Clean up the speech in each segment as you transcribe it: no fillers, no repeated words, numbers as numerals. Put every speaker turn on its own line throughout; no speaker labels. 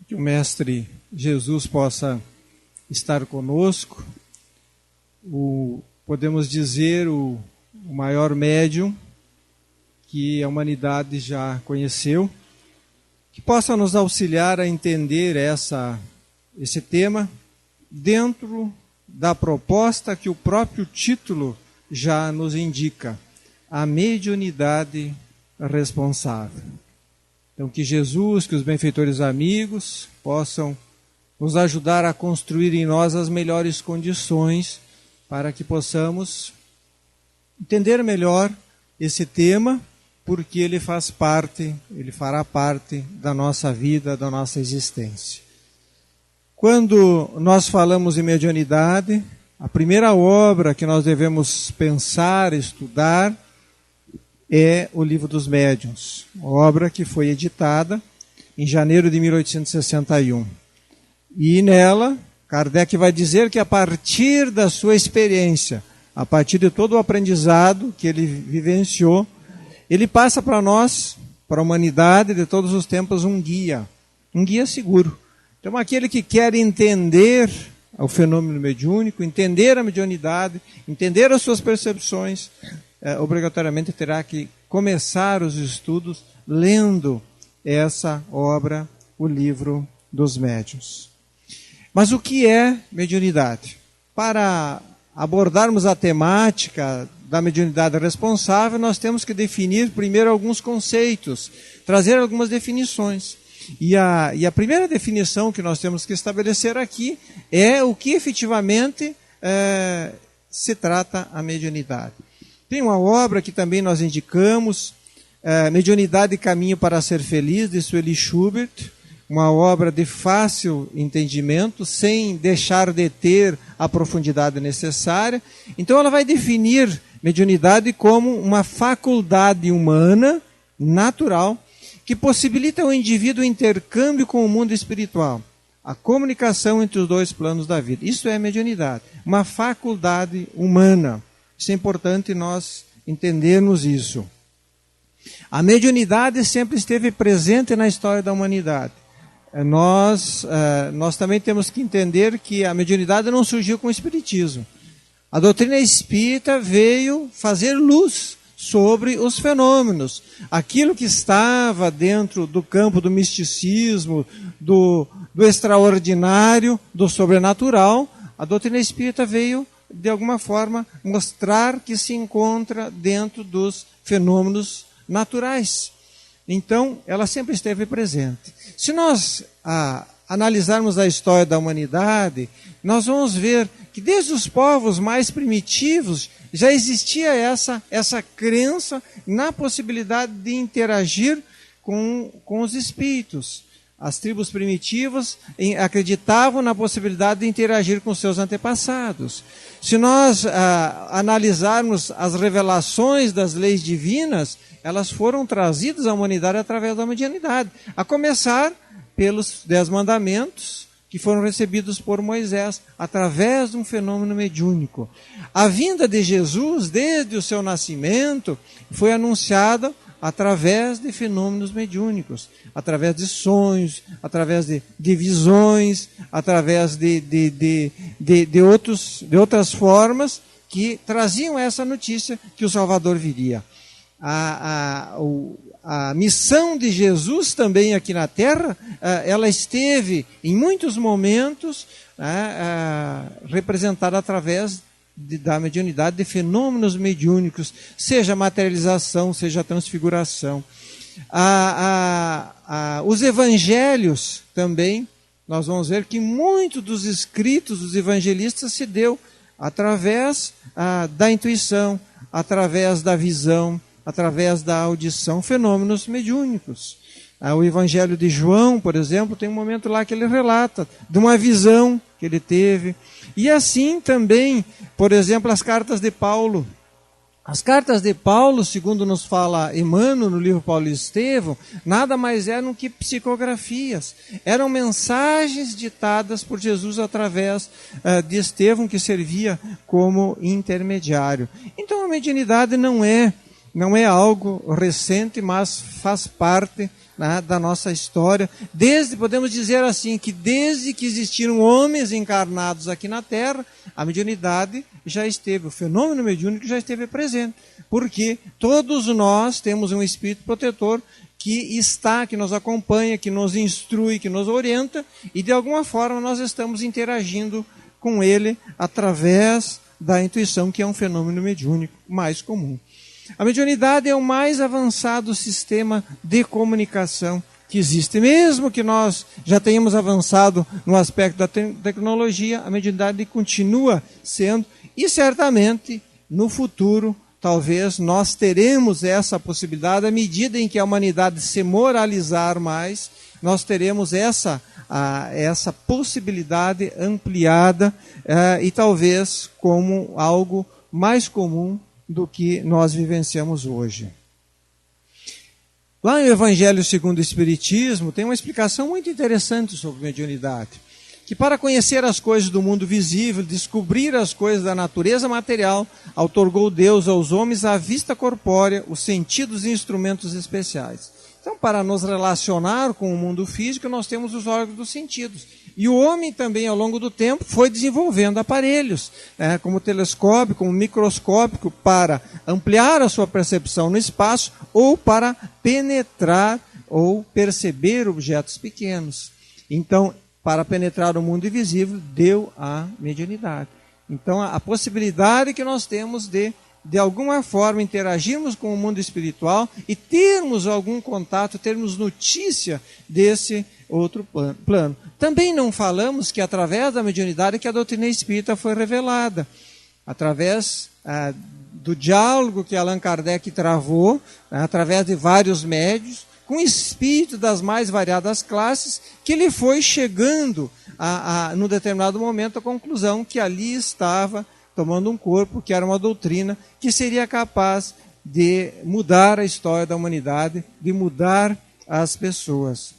Que o Mestre Jesus possa estar conosco, podemos dizer, o maior médium que a humanidade já conheceu, que possa nos auxiliar a entender esse tema dentro da proposta que o próprio título já nos indica, a mediunidade responsável. Então, que Jesus, que os benfeitores amigos possam nos ajudar a construir em nós as melhores condições para que possamos entender melhor esse tema, porque ele fará parte da nossa vida, da nossa existência. Quando nós falamos em mediunidade, a primeira obra que nós devemos pensar, estudar, é o Livro dos Médiuns, obra que foi editada em janeiro de 1861. E nela, Kardec vai dizer que a partir da sua experiência, a partir de todo o aprendizado que ele vivenciou, ele passa para nós, para a humanidade de todos os tempos, um guia seguro. Então, aquele que quer entender o fenômeno mediúnico, entender a mediunidade, entender as suas percepções, obrigatoriamente terá que começar os estudos lendo essa obra, o Livro dos Médiuns. Mas o que é mediunidade? Para abordarmos a temática da mediunidade responsável, nós temos que definir primeiro alguns conceitos, trazer algumas definições. E a primeira definição que nós temos que estabelecer aqui é o que efetivamente se trata a mediunidade. Tem uma obra que também nós indicamos, Mediunidade e Caminho para Ser Feliz, de Sueli Schubert, uma obra de fácil entendimento, sem deixar de ter a profundidade necessária. Então ela vai definir mediunidade como uma faculdade humana, natural, que possibilita ao indivíduo o intercâmbio com o mundo espiritual, a comunicação entre os dois planos da vida. Isso é mediunidade, uma faculdade humana. Isso é importante nós entendermos isso. A mediunidade sempre esteve presente na história da humanidade. Nós também temos que entender que a mediunidade não surgiu com o espiritismo. A doutrina espírita veio fazer luz sobre os fenômenos. Aquilo que estava dentro do campo do misticismo, do extraordinário, do sobrenatural, a doutrina espírita veio, de alguma forma, mostrar que se encontra dentro dos fenômenos naturais. Então, ela sempre esteve presente. Se nós analisarmos a história da humanidade, nós vamos ver que desde os povos mais primitivos já existia essa crença na possibilidade de interagir com os espíritos. As tribos primitivas acreditavam na possibilidade de interagir com seus antepassados. Se nós analisarmos as revelações das leis divinas, elas foram trazidas à humanidade através da mediunidade, a começar pelos 10 mandamentos que foram recebidos por Moisés, através de um fenômeno mediúnico. A vinda de Jesus, desde o seu nascimento, foi anunciada através de fenômenos mediúnicos, através de sonhos, através de visões, através de outras formas que traziam essa notícia que o Salvador viria. A missão de Jesus também aqui na Terra, ela esteve em muitos momentos representada através da mediunidade, de fenômenos mediúnicos, seja materialização, seja transfiguração. Os evangelhos também, nós vamos ver que muito dos escritos dos evangelistas se deu através da intuição, através da visão, através da audição, fenômenos mediúnicos. O Evangelho de João, por exemplo, tem um momento lá que ele relata de uma visão que ele teve. E assim também, por exemplo, as cartas de Paulo. As cartas de Paulo, segundo nos fala Emmanuel no livro Paulo e Estevão, nada mais eram que psicografias. Eram mensagens ditadas por Jesus através de Estevão, que servia como intermediário. Então a mediunidade não é algo recente, mas faz parte né, da nossa história. Podemos dizer assim, que desde que existiram homens encarnados aqui na Terra, a mediunidade já esteve, o fenômeno mediúnico já esteve presente. Porque todos nós temos um espírito protetor que nos acompanha, que nos instrui, que nos orienta, e de alguma forma nós estamos interagindo com ele através da intuição, que é um fenômeno mediúnico mais comum. A mediunidade é o mais avançado sistema de comunicação que existe. Mesmo que nós já tenhamos avançado no aspecto da tecnologia, a mediunidade continua sendo, e certamente no futuro, talvez nós teremos essa possibilidade, à medida em que a humanidade se moralizar mais, nós teremos essa possibilidade ampliada e talvez como algo mais comum do que nós vivenciamos hoje. Lá no Evangelho segundo o Espiritismo tem uma explicação muito interessante sobre mediunidade, que para conhecer as coisas do mundo visível, descobrir as coisas da natureza material, outorgou Deus aos homens a vista corpórea, os sentidos e instrumentos especiais. Então, para nos relacionar com o mundo físico, nós temos os órgãos dos sentidos. E o homem também, ao longo do tempo, foi desenvolvendo aparelhos, como telescópio, como microscópio, para ampliar a sua percepção no espaço ou para penetrar ou perceber objetos pequenos. Então, para penetrar o mundo invisível, deu a mediunidade. Então, a possibilidade que nós temos de alguma forma, interagirmos com o mundo espiritual e termos algum contato, termos notícia desse outro plano. Também não falamos que através da mediunidade que a doutrina espírita foi revelada. Através do diálogo que Allan Kardec travou, através de vários médios, com espírito das mais variadas classes, que ele foi chegando, num determinado momento, à conclusão que ali estava tomando um corpo, que era uma doutrina que seria capaz de mudar a história da humanidade, de mudar as pessoas.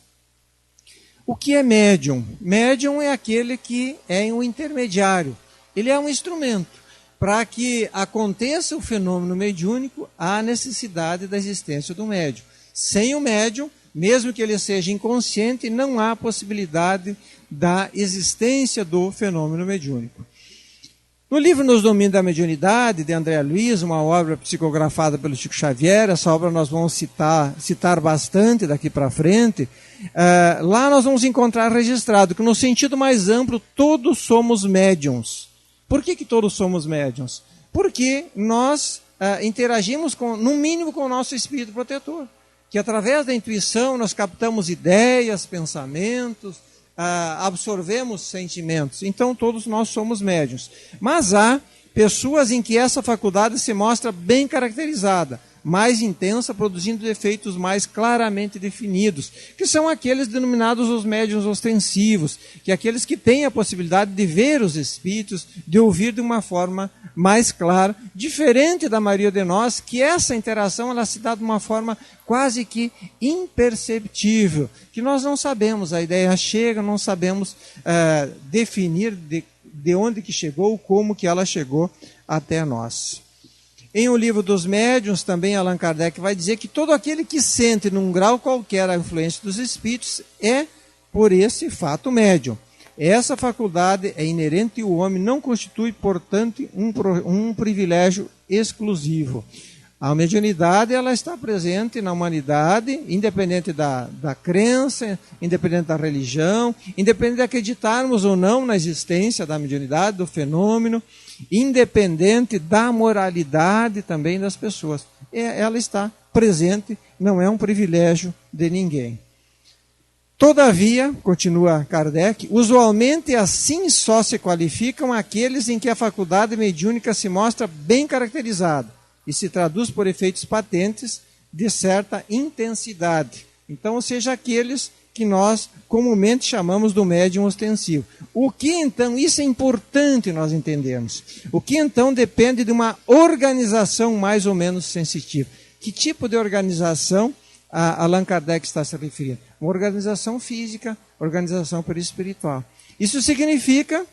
O que é médium? Médium é aquele que é um intermediário. Ele é um instrumento. Para que aconteça o fenômeno mediúnico, há necessidade da existência do médium. Sem o médium, mesmo que ele seja inconsciente, não há possibilidade da existência do fenômeno mediúnico. No livro Nos Domínios da Mediunidade, de André Luiz, uma obra psicografada pelo Chico Xavier, essa obra nós vamos citar bastante daqui para frente, lá nós vamos encontrar registrado que no sentido mais amplo todos somos médiuns. Por que todos somos médiuns? Porque nós interagimos, no mínimo, com o nosso espírito protetor, que através da intuição nós captamos ideias, pensamentos, absorvemos sentimentos. Então todos nós somos médiuns. Mas há pessoas em que essa faculdade se mostra bem caracterizada, mais intensa, produzindo efeitos mais claramente definidos, que são aqueles denominados os médiuns ostensivos, que é aqueles que têm a possibilidade de ver os espíritos, de ouvir de uma forma mais clara, diferente da maioria de nós, que essa interação ela se dá de uma forma quase que imperceptível, que nós não sabemos, a ideia chega, não sabemos definir de onde que chegou, como que ela chegou até nós. Em O Livro dos Médiuns, também Allan Kardec vai dizer que todo aquele que sente num grau qualquer a influência dos espíritos é, por esse fato, médium. Essa faculdade é inerente ao homem, não constitui, portanto, um privilégio exclusivo. A mediunidade ela está presente na humanidade, independente da crença, independente da religião, independente de acreditarmos ou não na existência da mediunidade, do fenômeno, independente da moralidade também das pessoas. Ela está presente, não é um privilégio de ninguém. Todavia, continua Kardec, usualmente assim só se qualificam aqueles em que a faculdade mediúnica se mostra bem caracterizada e se traduz por efeitos patentes de certa intensidade. Então, ou seja, aqueles que nós comumente chamamos do médium ostensivo. O que então, isso é importante nós entendermos, o que então depende de uma organização mais ou menos sensitiva. Que tipo de organização Allan Kardec está se referindo? Uma organização física, organização perispiritual. Isso significa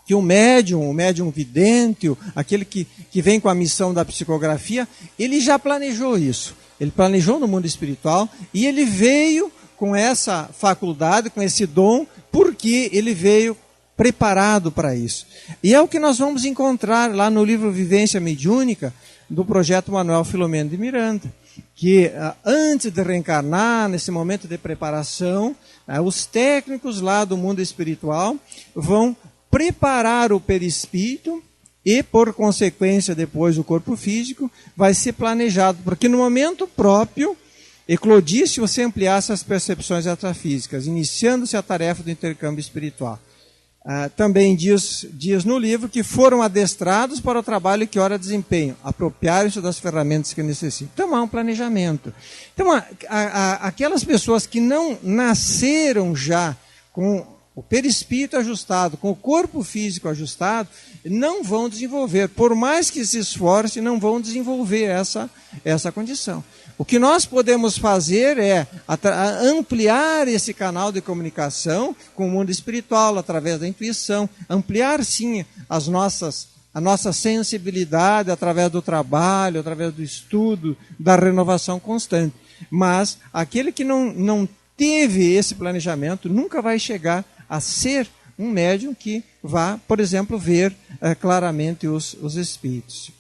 que o médium vidente, aquele que vem com a missão da psicografia, ele já planejou isso. ele planejou no mundo espiritual e ele veio com essa faculdade, com esse dom, porque ele veio preparado para isso. E é o que nós vamos encontrar lá no livro Vivência Mediúnica, do projeto Manuel Filomeno de Miranda, que antes de reencarnar, nesse momento de preparação, os técnicos lá do mundo espiritual vão preparar o perispírito e, por consequência, depois o corpo físico, vai ser planejado, porque no momento próprio eclodir se você ampliasse as percepções extrafísicas, iniciando-se a tarefa do intercâmbio espiritual. Também diz no livro que foram adestrados para o trabalho que ora desempenham, apropriarem-se das ferramentas que necessitam. Então há um planejamento. Então aquelas pessoas que não nasceram já com o perispírito ajustado, com o corpo físico ajustado, não vão desenvolver, por mais que se esforcem, não vão desenvolver essa condição. O que nós podemos fazer é ampliar esse canal de comunicação com o mundo espiritual, através da intuição, ampliar sim a nossa sensibilidade através do trabalho, através do estudo, da renovação constante. Mas aquele que não teve esse planejamento nunca vai chegar a ser um médium que vá, por exemplo, ver claramente os espíritos.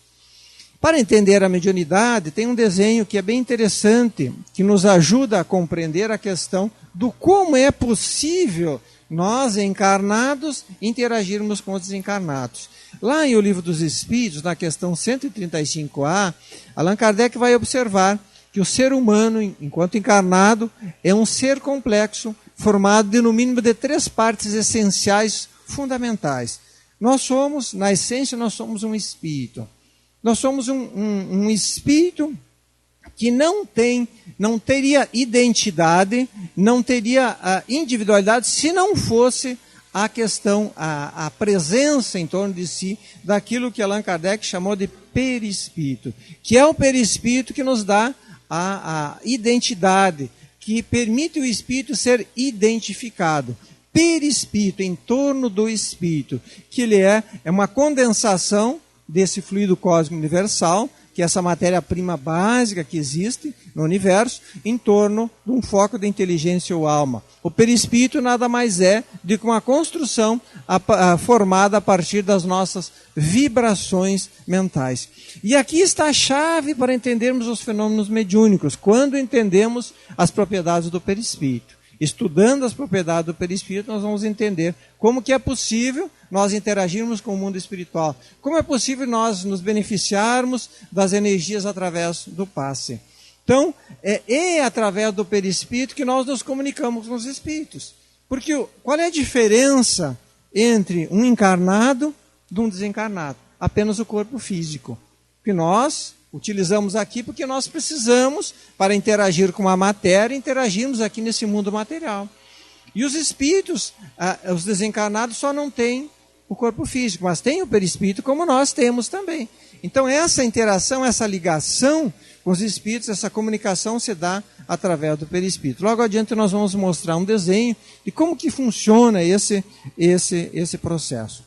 Para entender a mediunidade, tem um desenho que é bem interessante, que nos ajuda a compreender a questão do como é possível nós, encarnados, interagirmos com os desencarnados. Lá em O Livro dos Espíritos, na questão 135A, Allan Kardec vai observar que o ser humano, enquanto encarnado, é um ser complexo, formado de no mínimo de 3 partes essenciais fundamentais. Nós somos, na essência, nós somos um espírito. Nós somos um espírito que não teria identidade, não teria individualidade, se não fosse a questão, a presença em torno de si daquilo que Allan Kardec chamou de perispírito, que é o perispírito que nos dá a identidade, que permite o espírito ser identificado. Perispírito, em torno do espírito, que ele é uma condensação desse fluido cósmico universal, que é essa matéria-prima básica que existe no universo, em torno de um foco de inteligência ou alma. O perispírito nada mais é do que uma construção formada a partir das nossas vibrações mentais. E aqui está a chave para entendermos os fenômenos mediúnicos, quando entendemos as propriedades do perispírito. Estudando as propriedades do perispírito, nós vamos entender como que é possível nós interagirmos com o mundo espiritual, como é possível nós nos beneficiarmos das energias através do passe. Então, é através do perispírito que nós nos comunicamos com os espíritos. Porque qual é a diferença entre um encarnado de um desencarnado? Apenas o corpo físico. Que nós utilizamos aqui porque nós precisamos, para interagir com a matéria, interagirmos aqui nesse mundo material. E os espíritos, os desencarnados, só não têm o corpo físico, mas têm o perispírito, como nós temos também. Então essa interação, essa ligação com os espíritos, essa comunicação se dá através do perispírito. Logo adiante nós vamos mostrar um desenho de como que funciona esse processo.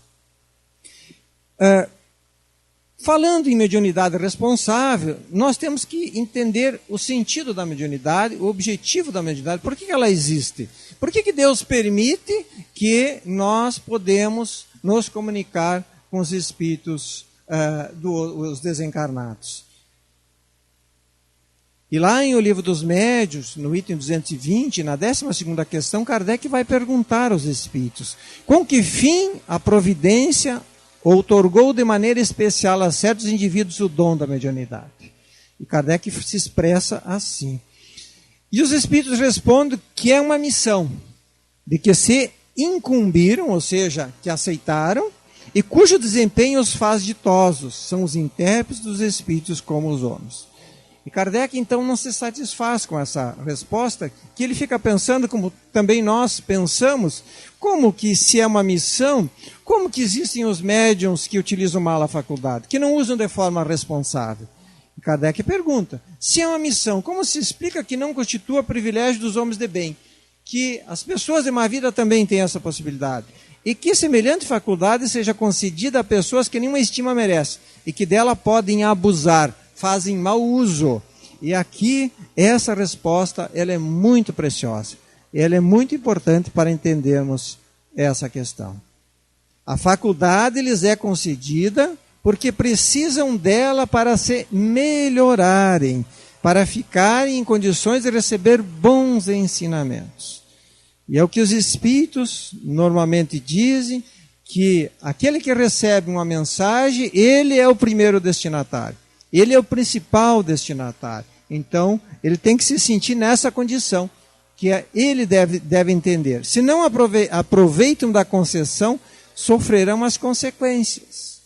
Falando em mediunidade responsável, nós temos que entender o sentido da mediunidade, o objetivo da mediunidade, por que ela existe? Por que Deus permite que nós podemos nos comunicar com os espíritos dos desencarnados? E lá em O Livro dos Médiuns, no item 220, na 12ª questão, Kardec vai perguntar aos espíritos: com que fim a providência outorgou de maneira especial a certos indivíduos o dom da mediunidade? E Kardec se expressa assim. E os espíritos respondem que é uma missão, de que se incumbiram, ou seja, que aceitaram, e cujo desempenho os faz ditosos, são os intérpretes dos espíritos como os homens. E Kardec, então, não se satisfaz com essa resposta, que ele fica pensando, como também nós pensamos, como que se é uma missão, como que existem os médiuns que utilizam mal a faculdade, que não usam de forma responsável. E Kardec pergunta, se é uma missão, como se explica que não constitua privilégio dos homens de bem? Que as pessoas de má vida também têm essa possibilidade. E que semelhante faculdade seja concedida a pessoas que nenhuma estima merece, e que dela podem abusar, fazem mau uso. E aqui, essa resposta, ela é muito preciosa. Ela é muito importante para entendermos essa questão. A faculdade lhes é concedida porque precisam dela para se melhorarem, para ficarem em condições de receber bons ensinamentos. E é o que os espíritos normalmente dizem, que aquele que recebe uma mensagem, ele é o primeiro destinatário. Ele é o principal destinatário. Então, ele tem que se sentir nessa condição, que ele deve entender. Se não aproveitam da concessão, sofrerão as consequências.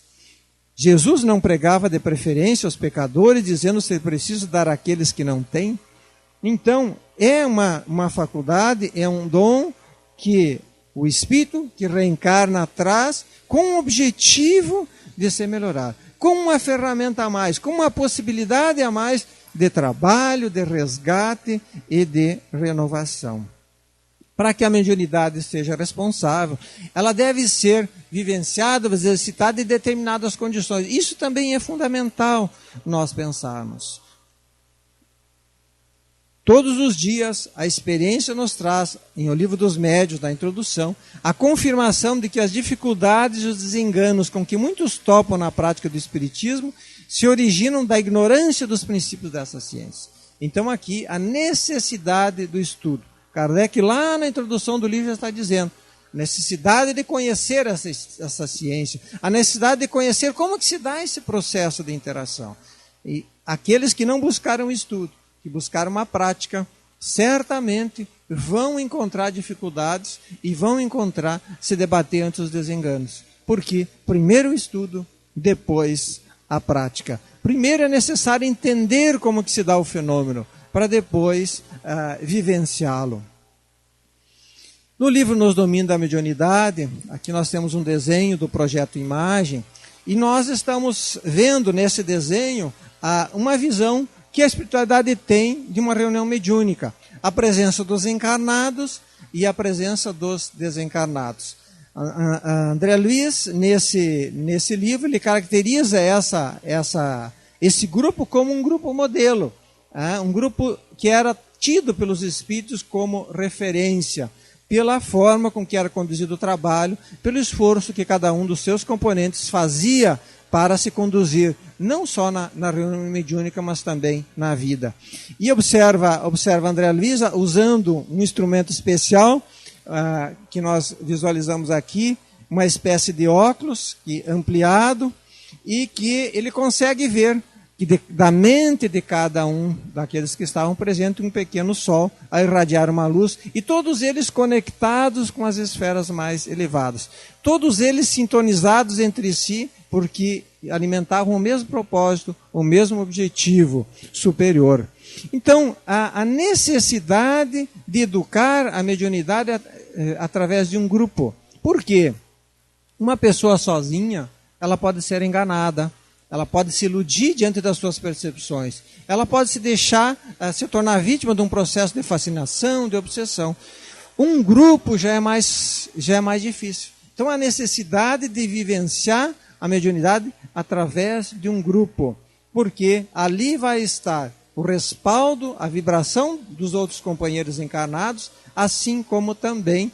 Jesus não pregava de preferência aos pecadores, dizendo ser preciso dar àqueles que não têm. Então, é uma faculdade, é um dom que o Espírito que reencarna traz com o objetivo de se melhorar, com uma ferramenta a mais, com uma possibilidade a mais de trabalho, de resgate e de renovação. Para que a mediunidade seja responsável, ela deve ser vivenciada, exercitada em determinadas condições. Isso também é fundamental nós pensarmos. Todos os dias, a experiência nos traz, em O Livro dos Médiuns, na introdução, a confirmação de que as dificuldades e os desenganos com que muitos topam na prática do Espiritismo se originam da ignorância dos princípios dessa ciência. Então aqui, a necessidade do estudo. Kardec, lá na introdução do livro, já está dizendo, necessidade de conhecer essa ciência, a necessidade de conhecer como que se dá esse processo de interação. E aqueles que não buscaram estudo, que buscaram uma prática, certamente vão encontrar dificuldades e vão encontrar se debater ante os desenganos. Porque primeiro o estudo, depois a prática. Primeiro é necessário entender como que se dá o fenômeno, para depois vivenciá-lo. No livro Nos Domínios da Mediunidade, aqui nós temos um desenho do projeto Imagem, e nós estamos vendo nesse desenho uma visão que a espiritualidade tem de uma reunião mediúnica. A presença dos encarnados e a presença dos desencarnados. André Luiz, nesse livro, ele caracteriza esse grupo como um grupo modelo. Um grupo que era tido pelos espíritos como referência, pela forma com que era conduzido o trabalho, pelo esforço que cada um dos seus componentes fazia para se conduzir, não só na reunião mediúnica, mas também na vida. E observa André Luiz usando um instrumento especial, que nós visualizamos aqui, uma espécie de óculos ampliado, e que ele consegue ver que da mente de cada um daqueles que estavam presentes, um pequeno sol a irradiar uma luz, e todos eles conectados com as esferas mais elevadas. Todos eles sintonizados entre si, porque alimentavam o mesmo propósito, o mesmo objetivo superior. Então, a necessidade de educar a mediunidade através de um grupo. Por quê? Uma pessoa sozinha, ela pode ser enganada, ela pode se iludir diante das suas percepções, ela pode se deixar, se tornar vítima de um processo de fascinação, de obsessão. Um grupo já é mais difícil. Então, a necessidade de vivenciar a mediunidade através de um grupo, porque ali vai estar o respaldo, a vibração dos outros companheiros encarnados, assim como também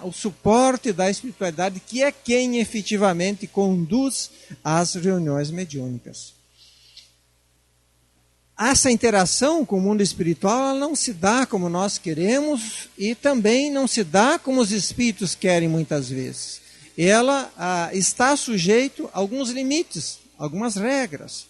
o suporte da espiritualidade, que é quem efetivamente conduz as reuniões mediúnicas. Essa interação com o mundo espiritual ela não se dá como nós queremos e também não se dá como os espíritos querem muitas vezes. Ela está sujeito a alguns limites, algumas regras.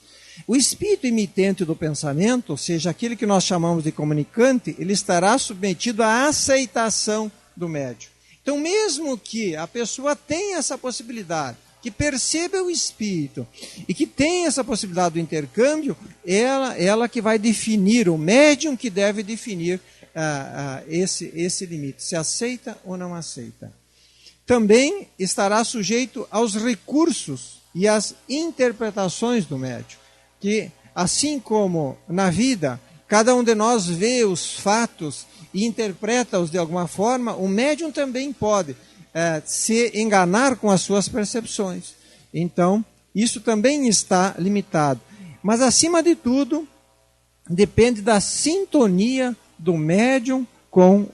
O espírito emitente do pensamento, ou seja, aquele que nós chamamos de comunicante, ele estará submetido à aceitação do médium. Então, mesmo que a pessoa tenha essa possibilidade, que perceba o espírito e que tenha essa possibilidade do intercâmbio, ela que vai definir, o médium que deve definir esse limite, se aceita ou não aceita. Também estará sujeito aos recursos e às interpretações do médium, que assim como na vida, cada um de nós vê os fatos e interpreta-os de alguma forma, o médium também pode se enganar com as suas percepções. Então, isso também está limitado. Mas, acima de tudo, depende da sintonia do médium com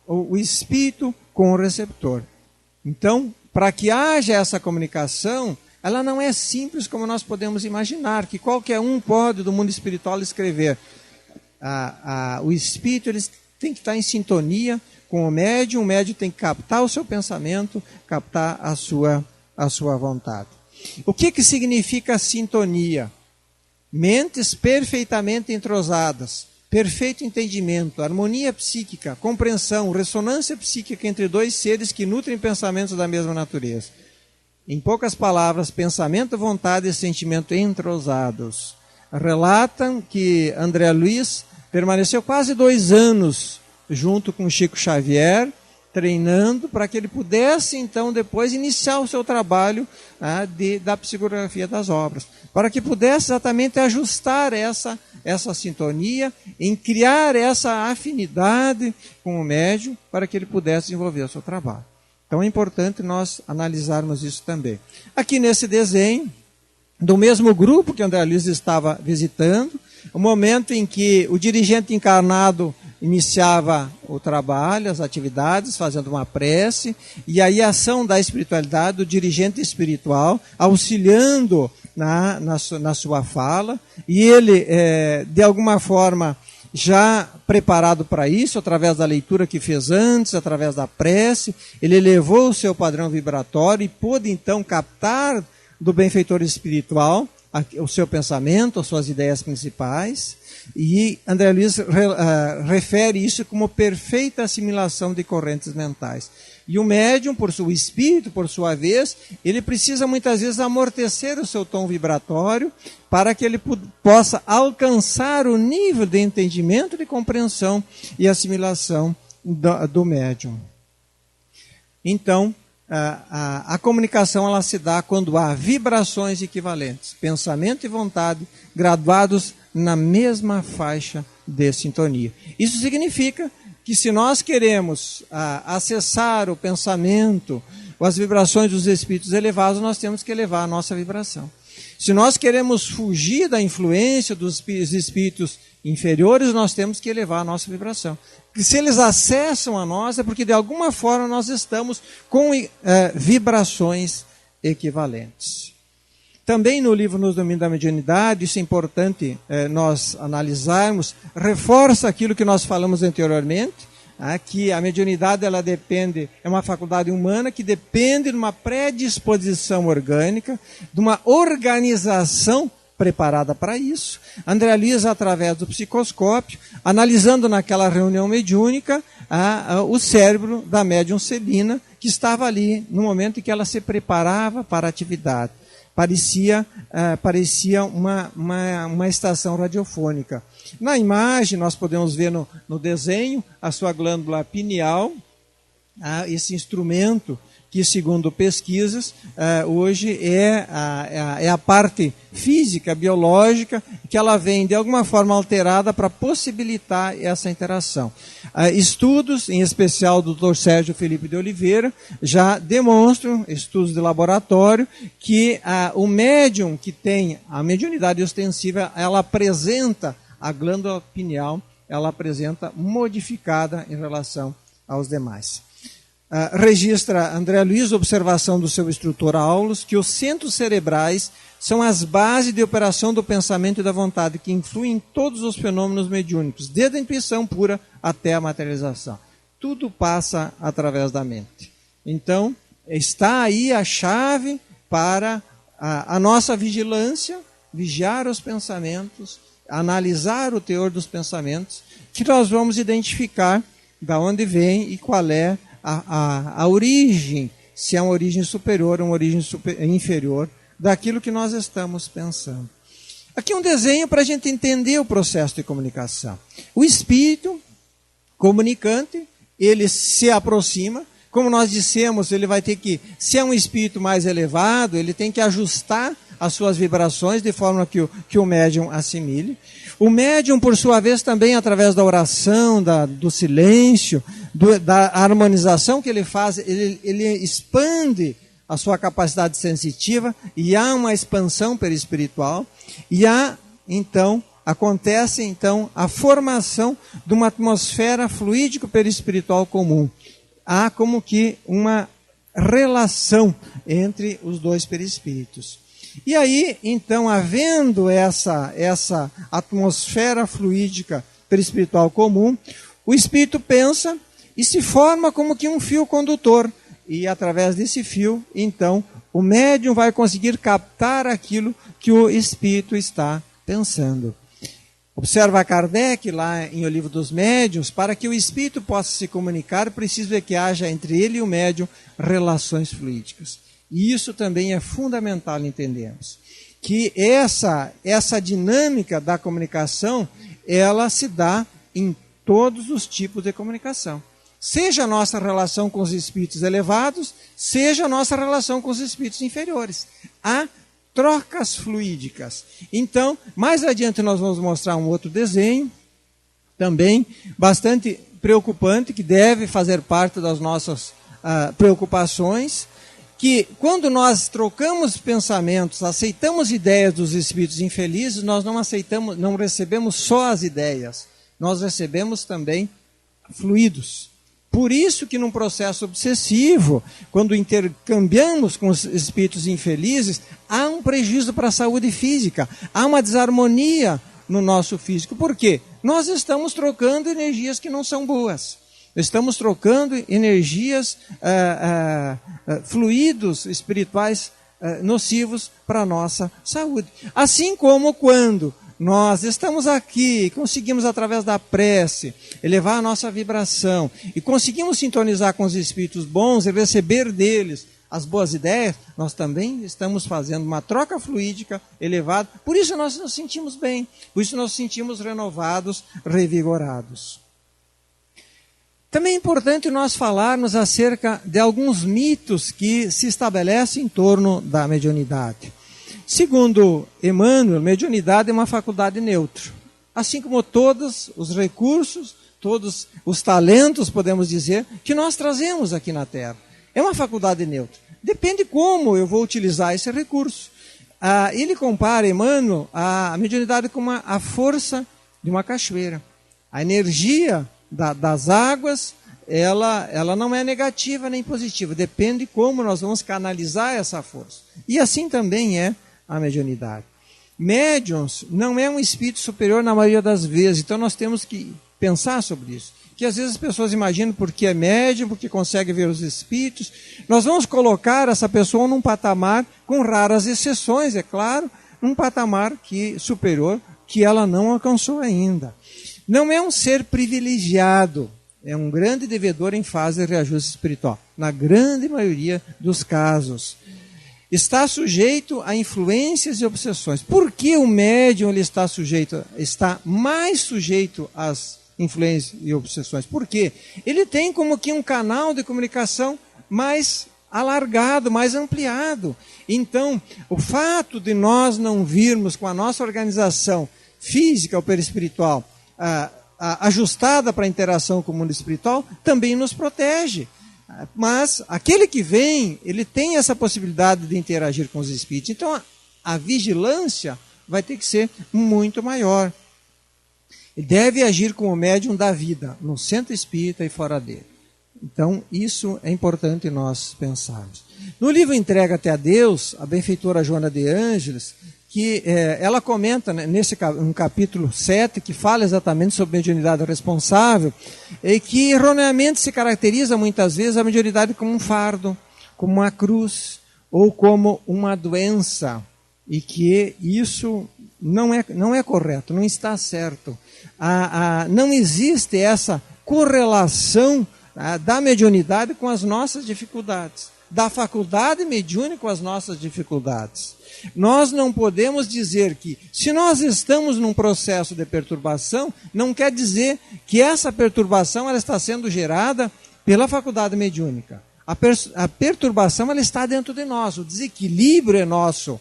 o espírito, com o receptor. Então, para que haja essa comunicação, ela não é simples como nós podemos imaginar, que qualquer um pode, do mundo espiritual, escrever. O espírito ele tem que estar em sintonia com o médium tem que captar o seu pensamento, captar a sua vontade. O que significa sintonia? Mentes perfeitamente entrosadas, perfeito entendimento, harmonia psíquica, compreensão, ressonância psíquica entre dois seres que nutrem pensamentos da mesma natureza. Em poucas palavras, pensamento, vontade e sentimento entrosados. Relatam que André Luiz permaneceu quase 2 anos junto com Chico Xavier, treinando para que ele pudesse, então, depois iniciar o seu trabalho da psicografia das obras, para que pudesse exatamente ajustar essa sintonia, em criar essa afinidade com o médium, para que ele pudesse desenvolver o seu trabalho. Então é importante nós analisarmos isso também. Aqui nesse desenho, do mesmo grupo que André Luiz estava visitando, o momento em que o dirigente encarnado iniciava o trabalho, as atividades, fazendo uma prece, e aí a ação da espiritualidade, do dirigente espiritual, auxiliando na sua fala, e ele, de alguma forma, já preparado para isso, através da leitura que fez antes, através da prece, ele elevou o seu padrão vibratório e pôde então captar do benfeitor espiritual o seu pensamento, as suas ideias principais, e André Luiz refere isso como perfeita assimilação de correntes mentais. E o médium, o espírito, por sua vez, ele precisa muitas vezes amortecer o seu tom vibratório para que ele possa alcançar o nível de entendimento, de compreensão e assimilação do médium. Então, a comunicação ela se dá quando há vibrações equivalentes, pensamento e vontade graduados na mesma faixa de sintonia. Isso significa que se nós queremos acessar o pensamento, as vibrações dos espíritos elevados, nós temos que elevar a nossa vibração. Se nós queremos fugir da influência dos espíritos inferiores, nós temos que elevar a nossa vibração. Porque se eles acessam a nós, é porque de alguma forma nós estamos com vibrações equivalentes. Também no livro Nos Domínios da Mediunidade, isso é importante nós analisarmos, reforça aquilo que nós falamos anteriormente, que a mediunidade ela depende, é uma faculdade humana que depende de uma predisposição orgânica, de uma organização preparada para isso. André Luiz, através do psicoscópio, analisando naquela reunião mediúnica o cérebro da médium Celina, que estava ali no momento em que ela se preparava para a atividade. Parecia uma estação radiofônica. Na imagem, nós podemos ver no desenho a sua glândula pineal, esse instrumento que, segundo pesquisas, hoje é a parte física, biológica, que ela vem de alguma forma alterada para possibilitar essa interação. Estudos, em especial do Dr. Sérgio Felipe de Oliveira, já demonstram, estudos de laboratório, que o médium que tem a mediunidade ostensiva, ela apresenta a glândula pineal, ela apresenta modificada em relação aos demais. Registra André Luiz, observação do seu instrutor Aulus, que os centros cerebrais são as bases de operação do pensamento e da vontade, que influem em todos os fenômenos mediúnicos, desde a intuição pura até a materialização. Tudo passa através da mente. Então, está aí a chave para a nossa vigilância, vigiar os pensamentos, analisar o teor dos pensamentos, que nós vamos identificar da onde vem e qual é a origem, se é uma origem superior ou uma origem inferior, daquilo que nós estamos pensando. Aqui um desenho para a gente entender o processo de comunicação. O espírito comunicante, ele se aproxima, como nós dissemos, ele vai ter que, se é um espírito mais elevado, ele tem que ajustar as suas vibrações de forma que o médium assimile. O médium, por sua vez, também através da oração, do silêncio, da harmonização que ele faz, ele expande a sua capacidade sensitiva e há uma expansão perispiritual e há, então, acontece então a formação de uma atmosfera fluídico-perispiritual comum. Há como que uma relação entre os dois perispíritos. E aí, então, havendo essa atmosfera fluídica perispiritual comum, o espírito pensa e se forma como que um fio condutor. E através desse fio, então, o médium vai conseguir captar aquilo que o espírito está pensando. Observa Kardec, lá em O Livro dos Médiuns, para que o espírito possa se comunicar, precisa que haja entre ele e o médium relações fluídicas. E isso também é fundamental entendermos. Que essa dinâmica da comunicação, ela se dá em todos os tipos de comunicação. Seja a nossa relação com os espíritos elevados, seja a nossa relação com os espíritos inferiores. Há trocas fluídicas. Então, mais adiante nós vamos mostrar um outro desenho, também bastante preocupante, que deve fazer parte das nossas preocupações, que quando nós trocamos pensamentos, aceitamos ideias dos espíritos infelizes, nós não recebemos só as ideias, nós recebemos também fluidos. Por isso que num processo obsessivo, quando intercambiamos com os espíritos infelizes, há um prejuízo para a saúde física, há uma desarmonia no nosso físico. Por quê? Nós estamos trocando energias que não são boas. Estamos trocando energias, fluidos espirituais nocivos para a nossa saúde. Assim como quando nós estamos aqui, conseguimos através da prece elevar a nossa vibração e conseguimos sintonizar com os espíritos bons e receber deles as boas ideias, nós também estamos fazendo uma troca fluídica elevada. Por isso nós nos sentimos bem, por isso nós nos sentimos renovados, revigorados. Também é importante nós falarmos acerca de alguns mitos que se estabelecem em torno da mediunidade. Segundo Emmanuel, mediunidade é uma faculdade neutra. Assim como todos os recursos, todos os talentos, podemos dizer, que nós trazemos aqui na Terra. É uma faculdade neutra. Depende como eu vou utilizar esse recurso. Ele compara, Emmanuel, a mediunidade com a força de uma cachoeira. A energia das águas, ela não é negativa nem positiva. Depende como nós vamos canalizar essa força. E assim também é a mediunidade. Médiuns não é um espírito superior na maioria das vezes, então nós temos que pensar sobre isso. Que às vezes as pessoas imaginam porque é médium, porque consegue ver os espíritos. Nós vamos colocar essa pessoa num patamar, com raras exceções, é claro, num patamar superior que ela não alcançou ainda. Não é um ser privilegiado, é um grande devedor em fase de reajuste espiritual, na grande maioria dos casos. Está sujeito a influências e obsessões. Por que o médium ele está mais sujeito às influências e obsessões? Porque ele tem como que um canal de comunicação mais alargado, mais ampliado. Então, o fato de nós não virmos com a nossa organização física ou perispiritual ajustada para a interação com o mundo espiritual, também nos protege. Mas aquele que vem, ele tem essa possibilidade de interagir com os espíritos. Então a vigilância vai ter que ser muito maior. Ele deve agir como o médium da vida, no centro espírita e fora dele. Então isso é importante nós pensarmos. No livro Entrega-te a Deus, a benfeitora Joana de Ângeles, que ela comenta no capítulo 7, que fala exatamente sobre mediunidade responsável, e que erroneamente se caracteriza muitas vezes a mediunidade como um fardo, como uma cruz, ou como uma doença, e que isso não é correto, não está certo. Não existe essa correlação da mediunidade com as nossas dificuldades, da faculdade mediúnica com as nossas dificuldades. Nós não podemos dizer que, se nós estamos num processo de perturbação, não quer dizer que essa perturbação ela está sendo gerada pela faculdade mediúnica. A perturbação ela está dentro de nós, o desequilíbrio é nosso,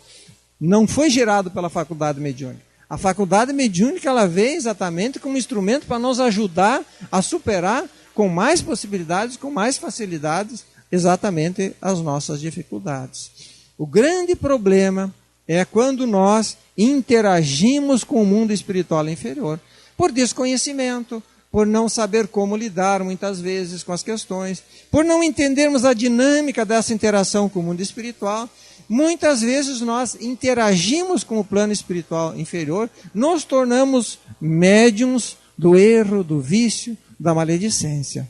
não foi gerado pela faculdade mediúnica. A faculdade mediúnica ela veio exatamente como instrumento para nos ajudar a superar com mais possibilidades, com mais facilidades, exatamente as nossas dificuldades. O grande problema é quando nós interagimos com o mundo espiritual inferior, por desconhecimento, por não saber como lidar muitas vezes com as questões, por não entendermos a dinâmica dessa interação com o mundo espiritual. Muitas vezes nós interagimos com o plano espiritual inferior, nos tornamos médiums do erro, do vício, da maledicência.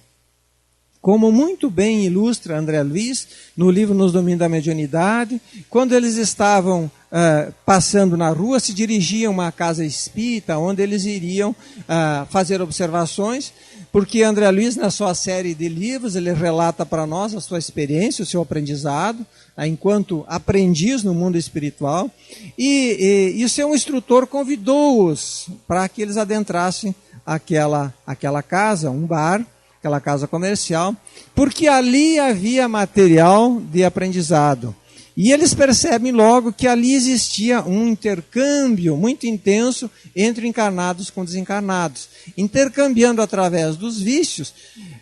Como muito bem ilustra André Luiz no livro Nos Domínios da Mediunidade, quando eles estavam passando na rua, se dirigiam a uma casa espírita, onde eles iriam fazer observações, porque André Luiz, na sua série de livros, ele relata para nós a sua experiência, o seu aprendizado, enquanto aprendiz no mundo espiritual, e o seu instrutor convidou-os para que eles adentrassem aquela casa, um bar, aquela casa comercial, porque ali havia material de aprendizado. E eles percebem logo que ali existia um intercâmbio muito intenso entre encarnados com desencarnados, intercambiando através dos vícios.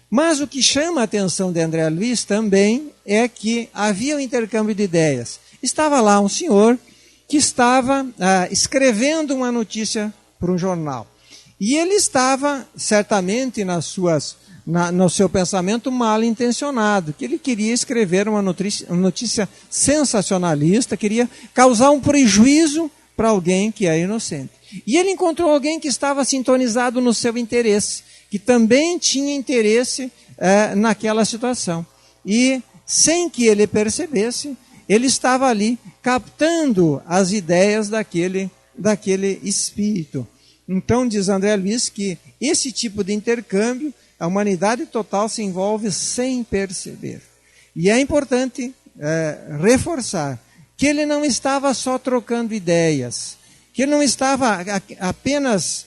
Mas o que chama a atenção de André Luiz também é que havia um intercâmbio de ideias. Estava lá um senhor que estava escrevendo uma notícia para um jornal. E ele estava, certamente, no seu pensamento mal intencionado, que ele queria escrever uma notícia sensacionalista, queria causar um prejuízo para alguém que é inocente. E ele encontrou alguém que estava sintonizado no seu interesse, que também tinha interesse naquela situação. E, sem que ele percebesse, ele estava ali captando as ideias daquele espírito. Então, diz André Luiz que esse tipo de intercâmbio, a humanidade total se envolve sem perceber. E é importante reforçar que ele não estava só trocando ideias, que ele não estava apenas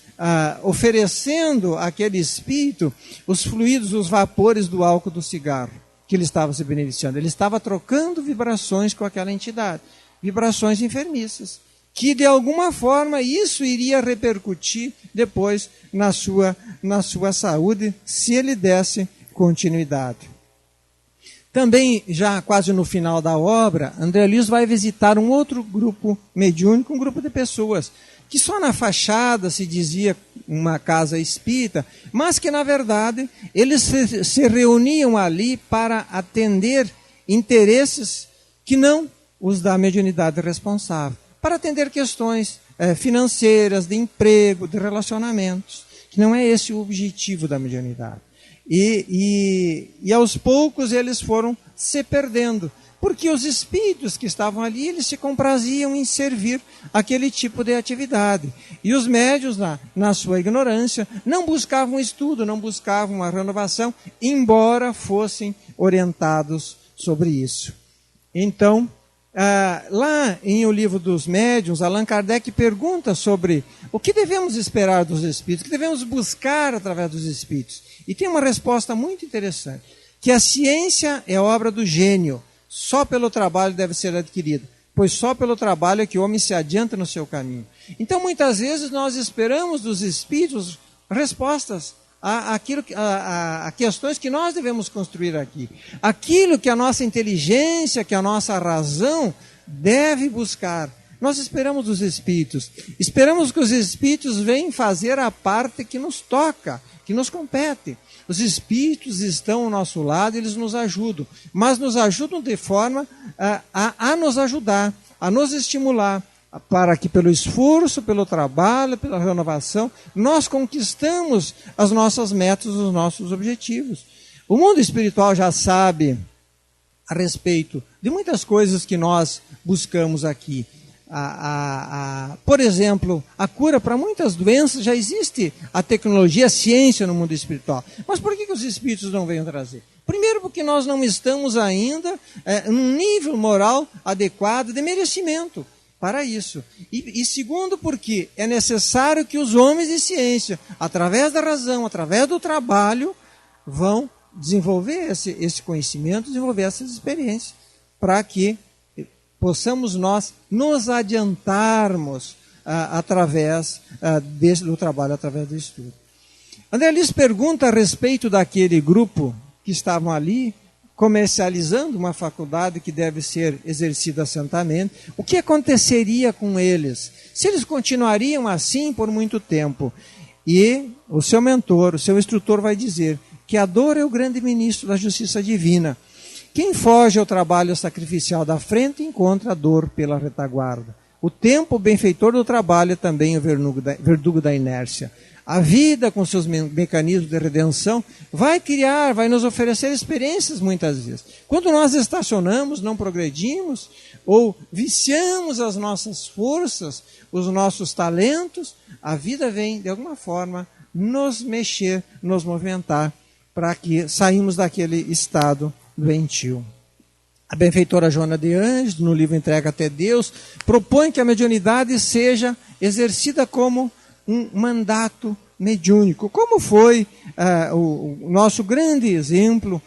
oferecendo àquele espírito os fluidos, os vapores do álcool do cigarro, que ele estava se beneficiando. Ele estava trocando vibrações com aquela entidade, vibrações enfermiças, que de alguma forma isso iria repercutir depois na sua saúde, se ele desse continuidade. Também, já quase no final da obra, André Luiz vai visitar um outro grupo mediúnico, um grupo de pessoas, que só na fachada se dizia uma casa espírita, mas que na verdade eles se reuniam ali para atender interesses que não os da mediunidade responsável, para atender questões financeiras, de emprego, de relacionamentos, que não é esse o objetivo da mediunidade. E aos poucos eles foram se perdendo, porque os espíritos que estavam ali, eles se compraziam em servir aquele tipo de atividade. E os médiuns, na sua ignorância, não buscavam estudo, não buscavam uma renovação, embora fossem orientados sobre isso. Então, lá em O Livro dos Médiuns, Allan Kardec pergunta sobre o que devemos esperar dos espíritos, o que devemos buscar através dos espíritos. E tem uma resposta muito interessante, que a ciência é obra do gênio, só pelo trabalho deve ser adquirida, pois só pelo trabalho é que o homem se adianta no seu caminho. Então, muitas vezes, nós esperamos dos espíritos respostas a questões que nós devemos construir aqui. Aquilo que a nossa inteligência, que a nossa razão deve buscar. Nós esperamos dos espíritos. Esperamos que os espíritos venham fazer a parte que nos toca, que nos compete. Os espíritos estão ao nosso lado, eles nos ajudam. Mas nos ajudam de forma a nos ajudar, a nos estimular, para que pelo esforço, pelo trabalho, pela renovação, nós conquistamos as nossas metas, os nossos objetivos. O mundo espiritual já sabe a respeito de muitas coisas que nós buscamos aqui. Por exemplo, a cura para muitas doenças, já existe a tecnologia, a ciência no mundo espiritual. Mas por que os espíritos não vêm trazer? Primeiro, porque nós não estamos ainda num nível moral adequado de merecimento para isso. E segundo, porque é necessário que os homens de ciência, através da razão, através do trabalho, vão desenvolver esse conhecimento, desenvolver essas experiências, para que possamos nós nos adiantarmos através do trabalho, através do estudo. André Luiz pergunta a respeito daquele grupo que estavam ali, comercializando uma faculdade que deve ser exercida santamente, o que aconteceria com eles? Se eles continuariam assim por muito tempo? E o seu mentor, o seu instrutor vai dizer que a dor é o grande ministro da justiça divina. Quem foge ao trabalho sacrificial da frente encontra a dor pela retaguarda. O tempo benfeitor do trabalho é também o verdugo da inércia. A vida, com seus mecanismos de redenção, vai nos oferecer experiências muitas vezes. Quando nós estacionamos, não progredimos, ou viciamos as nossas forças, os nossos talentos, a vida vem, de alguma forma, nos mexer, nos movimentar, para que saímos daquele estado doentio. A benfeitora Joana de Ângeles, no livro Entrega até Deus, propõe que a mediunidade seja exercida como um mandato mediúnico, como foi o nosso grande exemplo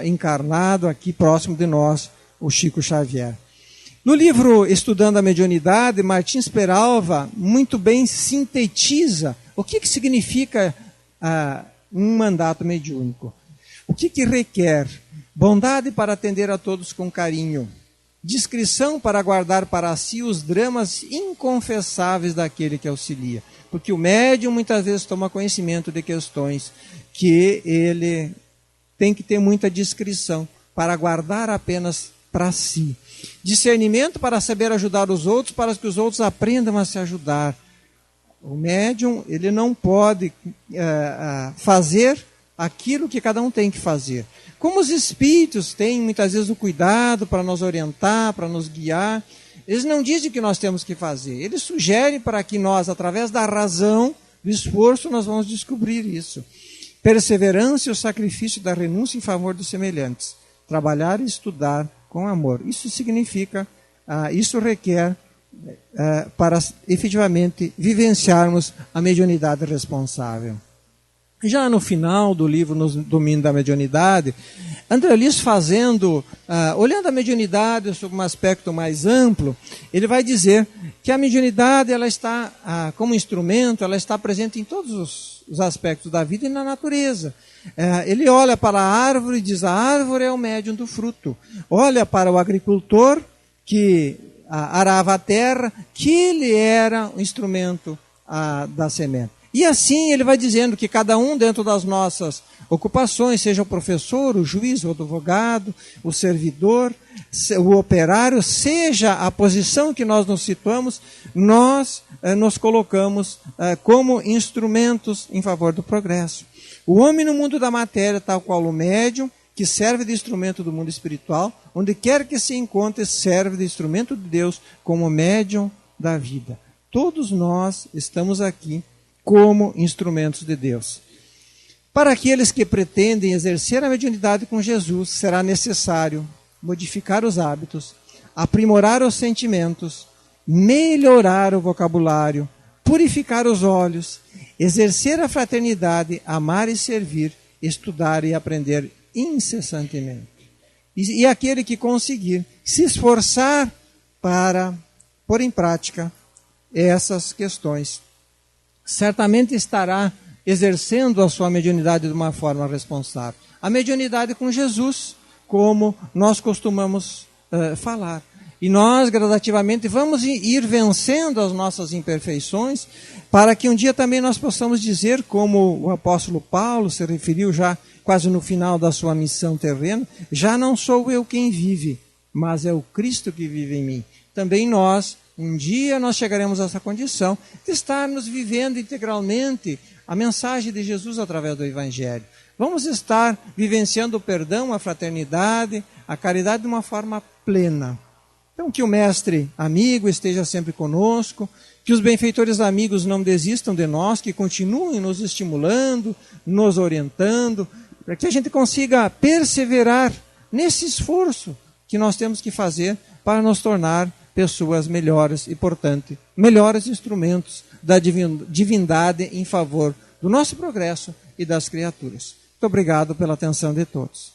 encarnado aqui próximo de nós, o Chico Xavier. No livro Estudando a Mediunidade, Martins Peralva muito bem sintetiza o que significa um mandato mediúnico. O que requer? Bondade para atender a todos com carinho, discrição para guardar para si os dramas inconfessáveis daquele que auxilia. Porque o médium muitas vezes toma conhecimento de questões que ele tem que ter muita discrição para guardar apenas para si. Discernimento para saber ajudar os outros, para que os outros aprendam a se ajudar. O médium, ele não pode fazer aquilo que cada um tem que fazer. Como os espíritos têm muitas vezes o cuidado para nos orientar, para nos guiar, eles não dizem o que nós temos que fazer. Eles sugerem para que nós, através da razão, do esforço, nós vamos descobrir isso. Perseverança e o sacrifício da renúncia em favor dos semelhantes. Trabalhar e estudar com amor. Isso significa, isso requer para efetivamente vivenciarmos a mediunidade responsável. Já no final do livro, no Domínio da Mediunidade, André Luiz olhando a mediunidade sob um aspecto mais amplo, ele vai dizer que a mediunidade, ela está, como instrumento, ela está presente em todos os aspectos da vida e na natureza. Ele olha para a árvore e diz, a árvore é o médium do fruto. Olha para o agricultor que arava a terra, que ele era o instrumento da semente. E assim ele vai dizendo que cada um dentro das nossas ocupações, seja o professor, o juiz, o advogado, o servidor, o operário, seja a posição que nós nos situamos, nós nos colocamos como instrumentos em favor do progresso. O homem no mundo da matéria, tal qual o médium, que serve de instrumento do mundo espiritual, onde quer que se encontre, serve de instrumento de Deus como médium da vida. Todos nós estamos aqui como instrumentos de Deus. Para aqueles que pretendem exercer a mediunidade com Jesus, será necessário modificar os hábitos, aprimorar os sentimentos, melhorar o vocabulário, purificar os olhos, exercer a fraternidade, amar e servir, estudar e aprender incessantemente. E aquele que conseguir se esforçar para pôr em prática essas questões, certamente estará exercendo a sua mediunidade de uma forma responsável. A mediunidade com Jesus, como nós costumamos falar. E nós, gradativamente, vamos ir vencendo as nossas imperfeições, para que um dia também nós possamos dizer, como o apóstolo Paulo se referiu já quase no final da sua missão terrena, já não sou eu quem vive, mas é o Cristo que vive em mim. Também nós, um dia nós chegaremos a essa condição de estarmos vivendo integralmente a mensagem de Jesus através do Evangelho. Vamos estar vivenciando o perdão, a fraternidade, a caridade de uma forma plena. Então que o Mestre amigo esteja sempre conosco, que os benfeitores amigos não desistam de nós, que continuem nos estimulando, nos orientando, para que a gente consiga perseverar nesse esforço que nós temos que fazer para nos tornar pessoas melhores e, portanto, melhores instrumentos da divindade em favor do nosso progresso e das criaturas. Muito obrigado pela atenção de todos.